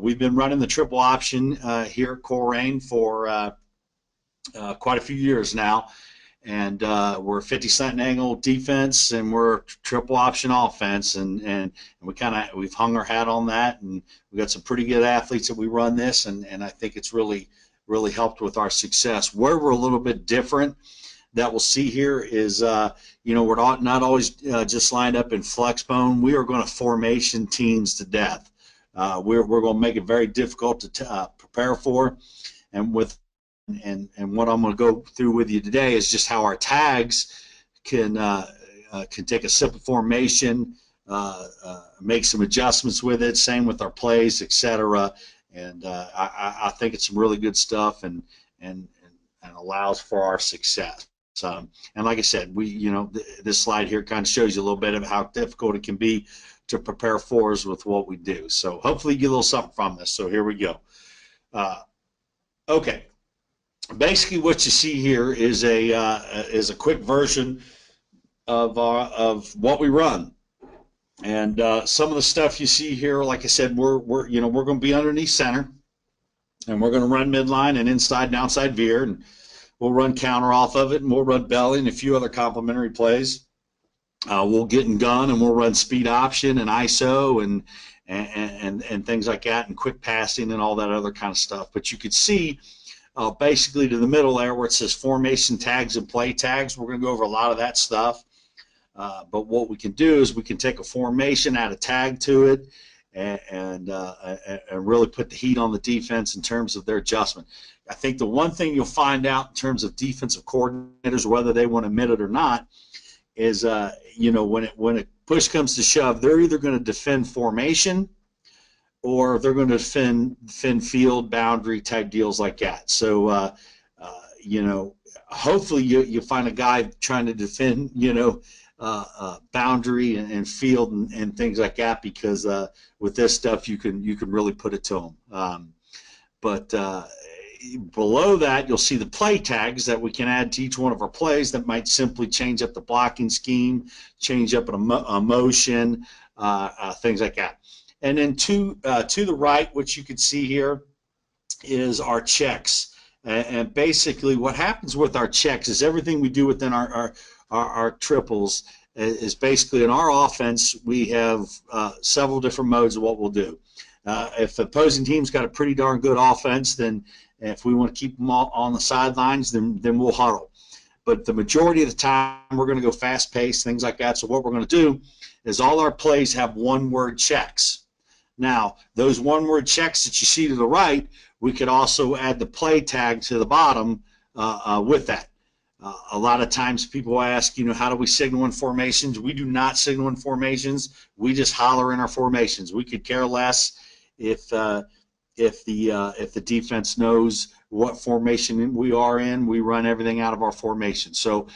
We've been running the triple option here at Coleraine for quite a few years now, and we're 50-cent angle defense, and we're triple option offense, and we've hung our hat on that, and we've got some pretty good athletes that we run this, and I think it's really helped with our success. Where we're a little bit different that we'll see here is, we're not always just lined up in Flexbone. We are going to formation teams to death. We're going to make it very difficult to prepare for, and what I'm going to go through with you today is just how our tags can take a simple formation, make some adjustments with it. Same with our plays, etc. And I think it's some really good stuff, and allows for our success. And like I said, this slide here kind of shows you a little bit of how difficult it can be to prepare for us with what we do. So hopefully you get a little something from this. So here we go. Okay. Basically, what you see here is a quick version of what we run, and some of the stuff you see here, like I said, we're going to be underneath center, and we're going to run midline and inside and outside veer, and we'll run counter off of it, and we'll run belly and a few other complementary plays. We'll get in gun, and we'll run speed option and ISO and things like that, and quick passing and all that other kind of stuff. But you could see. Basically to the middle there where it says formation tags and play tags, we're going to go over a lot of that stuff. But what we can do is we can take a formation, add a tag to it, and really put the heat on the defense in terms of their adjustment. I think the one thing you'll find out in terms of defensive coordinators, whether they want to admit it or not, is when a push comes to shove, they're either going to defend formation or they're going to defend field boundary type deals like that. So, hopefully you find a guy trying to defend, boundary and field and things like that, because with this stuff you can really put it to them. But below that, you'll see the play tags that we can add to each one of our plays that might simply change up the blocking scheme, change up a motion, things like that. And then to the right, what you can see here is our checks. And basically what happens with our checks is everything we do within our triples is basically in our offense, we have several different modes of what we'll do. If the opposing team's got a pretty darn good offense, then if we want to keep them all on the sidelines, then we'll huddle. But the majority of the time, we're going to go fast-paced, things like that. So what we're going to do is all our plays have one-word checks. Now, those one-word checks that you see to the right, we could also add the play tag to the bottom with that. A lot of times people ask, how do we signal in formations? We do not signal in formations. We just holler in our formations. We could care less if the defense knows what formation we are in. We run everything out of our formation. So,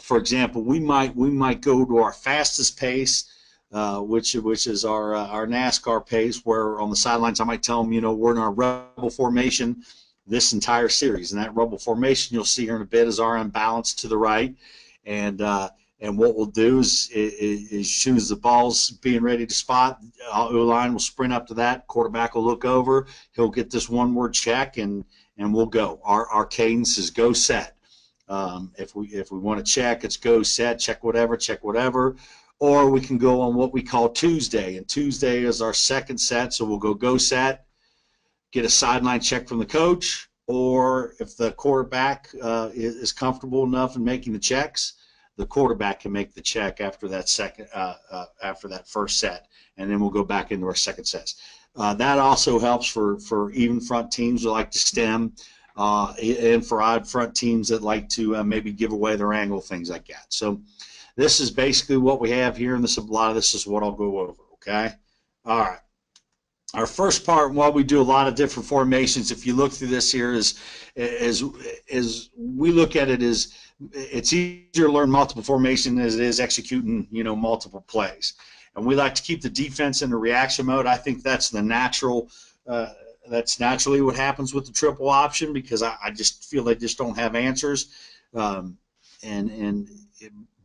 for example, we might go to our fastest pace, which is our NASCAR pace, where on the sidelines I might tell them, we're in our rebel formation this entire series. And that rebel formation you'll see here in a bit is our unbalanced to the right. And what we'll do is as soon as the ball's being ready to spot, O-line will sprint up to that, quarterback will look over, he'll get this one-word check, and we'll go. Our cadence is go set. If we want to check, it's go set, check whatever. Or we can go on what we call Tuesday, and Tuesday is our second set, so we'll go set, get a sideline check from the coach, or if the quarterback is comfortable enough in making the checks, the quarterback can make the check after that after that first set, and then we'll go back into our second sets. That also helps for even front teams that like to stem, and for odd front teams that like to maybe give away their angle, things like that. So this is basically what we have here, and a lot of this is what I'll go over, okay? All right. Our first part, while we do a lot of different formations, if you look through this here, is we look at it as it's easier to learn multiple formation as it is executing, multiple plays. And we like to keep the defense in the reaction mode. I think that's the natural. That's naturally what happens with the triple option, because I just feel they just don't have answers. And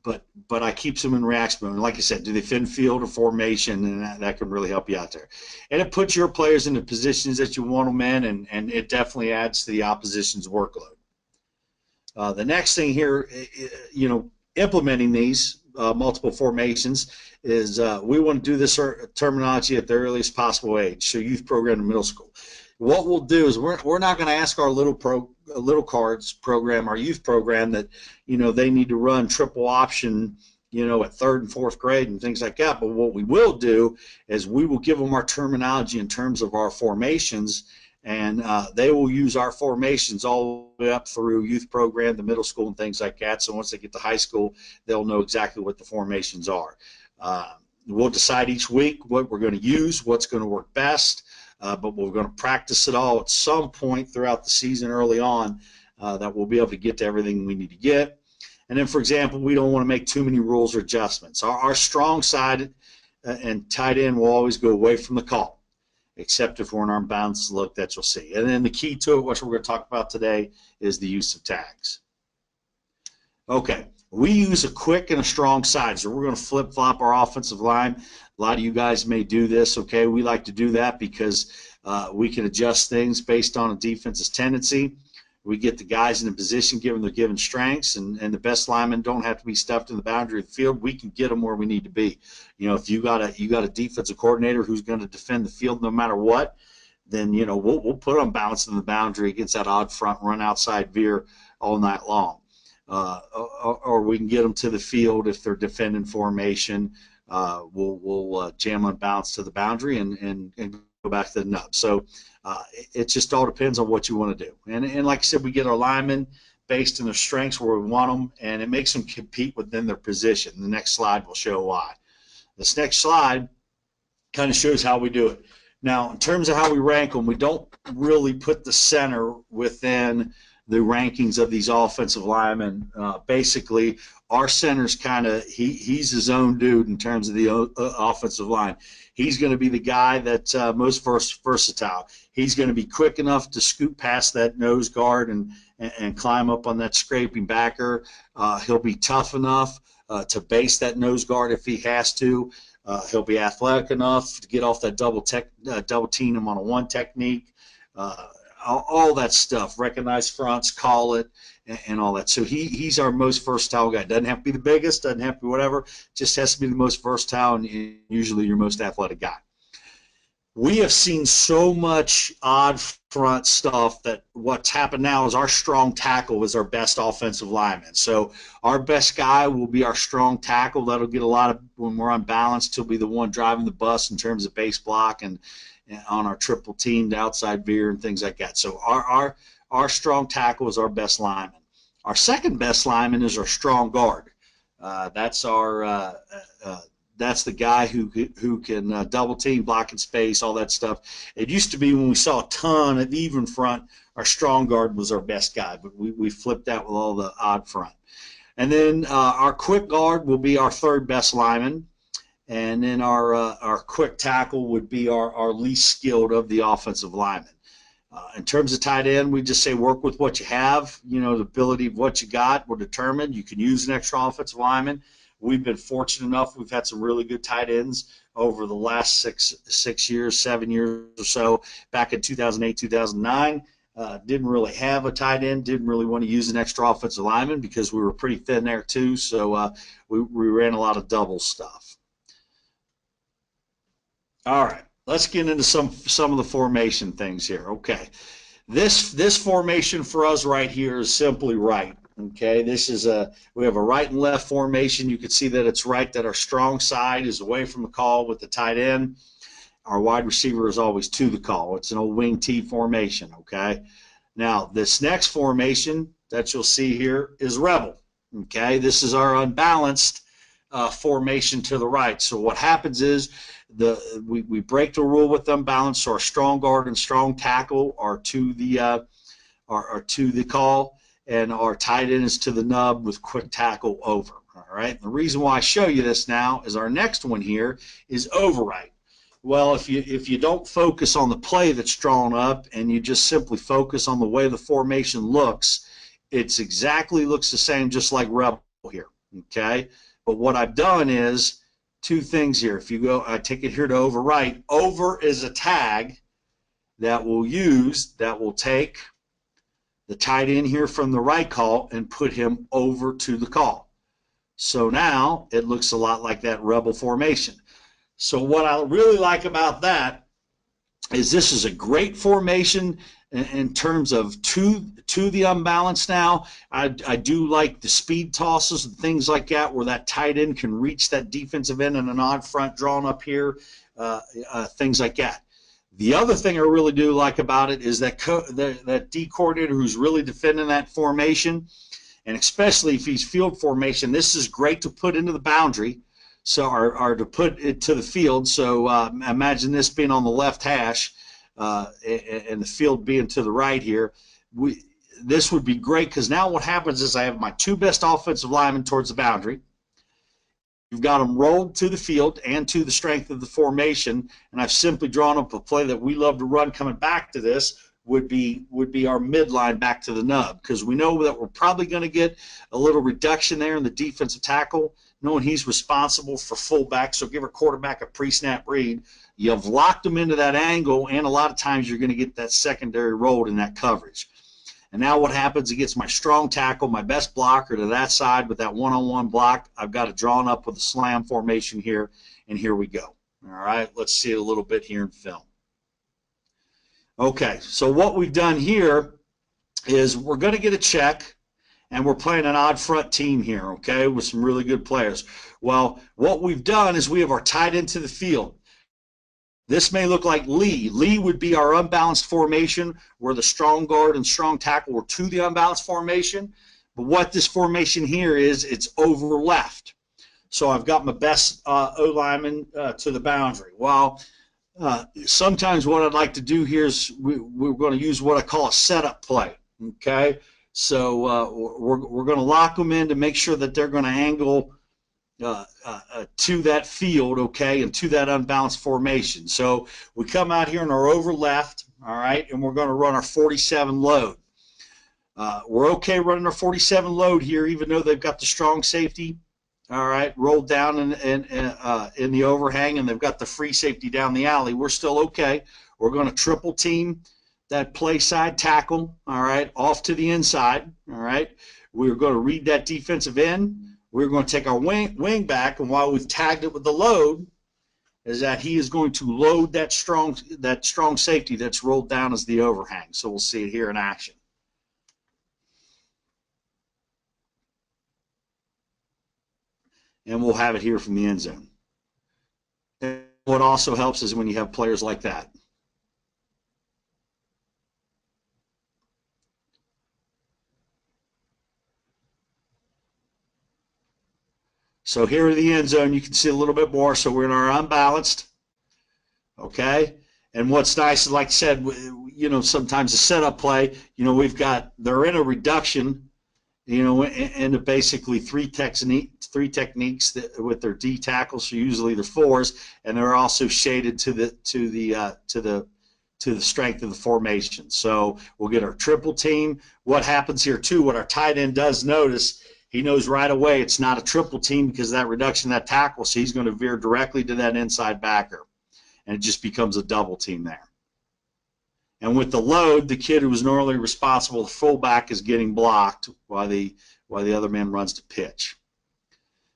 but I keep them in reaction mode. And like I said, do they fit in field or formation, and that can really help you out there. And it puts your players in the positions that you want them in, and it definitely adds to the opposition's workload. The next thing here, implementing these multiple formations is we want to do this terminology at the earliest possible age, so youth program to middle school. What we'll do is we're not going to ask our little cards program, our youth program, that they need to run triple option at 3rd and 4th grade and things like that. But what we will do is we will give them our terminology in terms of our formations, and they will use our formations all the way up through youth program, the middle school, and things like that. So once they get to high school, they'll know exactly what the formations are. We'll decide each week what we're going to use, what's going to work best, but we're going to practice it all at some point throughout the season early on, that we'll be able to get to everything we need to get. And then, for example, we don't want to make too many rules or adjustments. Our strong side and tight end will always go away from the call, except if we're in our unbalanced look, that you'll see. And then the key to it, which we're going to talk about today, is the use of tags. Okay, we use a quick and a strong side, so we're going to flip-flop our offensive line. A lot of you guys may do this, okay? We like to do that because we can adjust things based on a defense's tendency. We get the guys in a position given their given strengths, and the best linemen don't have to be stuffed in the boundary of the field. We can get them where we need to be. If you got a defensive coordinator who's going to defend the field no matter what, then we'll put them balanced in the boundary against that odd front run outside veer all night long. Or we can get them to the field if they're defending formation. We'll jam unbalanced to the boundary and go back to the nub. So it just all depends on what you want to do. And like I said, we get our linemen based on their strengths where we want them, and it makes them compete within their position. The next slide will show why. This next slide kind of shows how we do it. Now, in terms of how we rank them, we don't really put the center within the rankings of these offensive linemen. Basically, our center's kind of, he's his own dude in terms of the offensive line. He's going to be the guy that's most versatile. He's going to be quick enough to scoot past that nose guard and climb up on that scraping backer. He'll be tough enough to base that nose guard if he has to. He'll be athletic enough to get off that double team him on a one technique. All that stuff, recognize fronts, call it, and all that. So he's our most versatile guy. Doesn't have to be the biggest, doesn't have to be whatever, just has to be the most versatile and usually your most athletic guy. We have seen so much odd front stuff that what's happened now is our strong tackle is our best offensive lineman. So our best guy will be our strong tackle. That'll get a lot of, when we're unbalanced, he'll be the one driving the bus in terms of base block and on our triple teamed outside veer and things like that. So our strong tackle is our best lineman. Our second best lineman is our strong guard. That's the guy who can double team, block in space, all that stuff. It used to be when we saw a ton of even front, our strong guard was our best guy, but we flipped that with all the odd front. And then our quick guard will be our third best lineman. And then our quick tackle would be our least skilled of the offensive linemen. In terms of tight end, we just say work with what you have. The ability of what you got will determine. You can use an extra offensive lineman. We've been fortunate enough. We've had some really good tight ends over the last 7 years or so. Back in 2008, 2009, didn't really have a tight end, didn't really want to use an extra offensive lineman because we were pretty thin there too. So we ran a lot of double stuff. All right, let's get into some of the formation things here. Okay, this formation for us right here is simply right. Okay, we have a right and left formation. You can see that it's right that our strong side is away from the call with the tight end. Our wide receiver is always to the call. It's an old wing T formation. Okay, now this next formation that you'll see here is rebel. Okay, this is our unbalanced formation to the right. So what happens is we break the rule with unbalanced. So our strong guard and strong tackle are to the call, and our tight end is to the nub with quick tackle over. All right. And the reason why I show you this now is our next one here is override. Well, if you don't focus on the play that's drawn up and you just simply focus on the way the formation looks, it's exactly looks the same, just like rebel here. okay? But what I've done is two things here. If you go, I take it here to over right. Over is a tag that will take the tight end here from the right call and put him over to the call. So now it looks a lot like that rebel formation. So what I really like about that is this is a great formation in terms of to the unbalanced now. I do like the speed tosses and things like that where that tight end can reach that defensive end and an odd front drawn up here, things like that. The other thing I really do like about it is that D coordinator who's really defending that formation, and especially if he's field formation, this is great to put into the boundary, so or to put it to the field. So imagine this being on the left hash and the field being to the right here. This would be great because now what happens is I have my two best offensive linemen towards the boundary. You've got them rolled to the field and to the strength of the formation, and I've simply drawn up a play that we love to run coming back to this would be our midline back to the nub, because we know that we're probably going to get a little reduction there in the defensive tackle, knowing he's responsible for fullback, so give our quarterback a pre-snap read. You've locked them into that angle, and a lot of times you're going to get that secondary rolled in that coverage. And now what happens, it gets my strong tackle, my best blocker to that side with that one-on-one block. I've got it drawn up with a slam formation here, and here we go. All right, let's see it a little bit here in film. Okay, so what we've done here is we're going to get a check, and we're playing an odd front team here, okay, with some really good players. Well, what we've done is we have our tight end to the field. This may look like Lee. Lee would be our unbalanced formation where the strong guard and strong tackle were to the unbalanced formation. But what this formation here is, it's over left. So I've got my best O-lineman to the boundary. Well, sometimes what I'd like to do here is we're going to use what I call a setup play, okay? So we're going to lock them in to make sure that they're going to angle to that field, okay, and to that unbalanced formation. So we come out here in our over left, all right, and we're going to run our 47 load. We're okay running our 47 load here, even though they've got the strong safety, all right, rolled down in the overhang, and they've got the free safety down the alley. We're still okay. We're going to triple team that play side tackle, all right, off to the inside, all right. We're going to read that defensive end. We're going to take our wing back, and while we've tagged it with the load, is that he is going to load that strong safety that's rolled down as the overhang. So we'll see it here in action. And we'll have it here from the end zone. And what also helps is when you have players like that. So here in the end zone, you can see a little bit more. So we're in our unbalanced, okay? And what's nice is, like I said, you know, sometimes the setup play, you know, they're in a reduction, you know, into basically three techniques with their D tackles, so usually they're fours, and they're also shaded to the strength of the formation. So we'll get our triple team. What happens here too, what our tight end does notice, he knows right away it's not a triple team because of that reduction of that tackle, so he's going to veer directly to that inside backer, and it just becomes a double team there. And with the load, the kid who was normally responsible, the fullback, is getting blocked while the other man runs to pitch.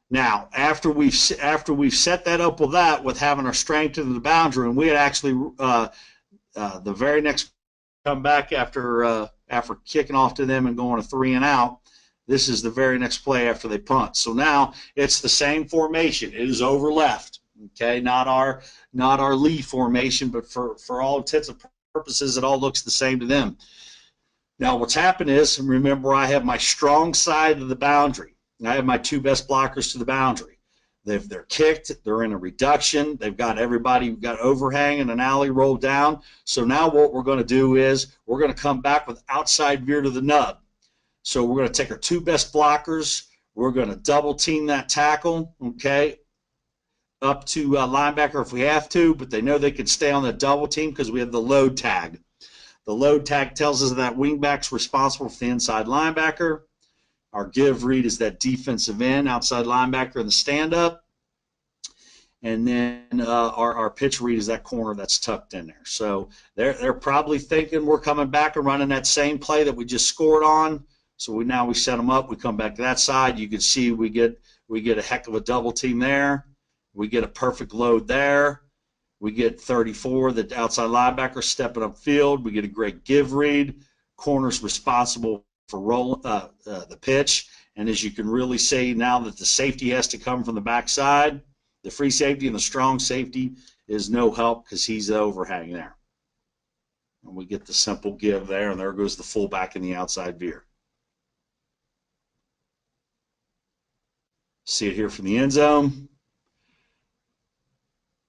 Now, after we've set that up with having our strength to the boundary, and we had actually the very next come back after kicking off to them and going a 3 and out. This is the very next play after they punt. So now it's the same formation. It is over left, okay? Not our Lee formation, but for all intents and purposes, it all looks the same to them. Now what's happened is, remember, I have my strong side of the boundary. I have my two best blockers to the boundary. They're kicked. They're in a reduction. They've got everybody. We've got overhang and an alley rolled down. So now what we're going to do is we're going to come back with outside veer to the nub. So we're going to take our two best blockers. We're going to double team that tackle, okay, up to linebacker if we have to, but they know they can stay on the double team because we have the load tag. The load tag tells us that wingback's responsible for the inside linebacker. Our give read is that defensive end, outside linebacker in the stand-up. And then our pitch read is that corner that's tucked in there. So they're probably thinking we're coming back and running that same play that we just scored on. So now we set them up. We come back to that side. You can see we get a heck of a double team there. We get a perfect load there. We get 34, the outside linebacker stepping upfield. We get a great give read. Corner's responsible for rolling the pitch. And as you can really see now that the safety has to come from the backside, the free safety and the strong safety is no help because he's the overhang there. And we get the simple give there, and there goes the fullback in the outside veer. See it here from the end zone.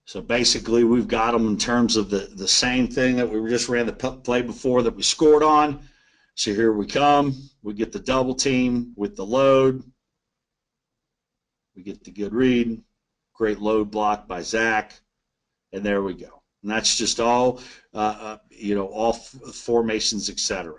So basically, we've got them in terms of the same thing that we just ran the play before that we scored on. So here we come. We get the double team with the load. We get the good read. Great load block by Zach. And there we go. And that's just all, all formations, etc.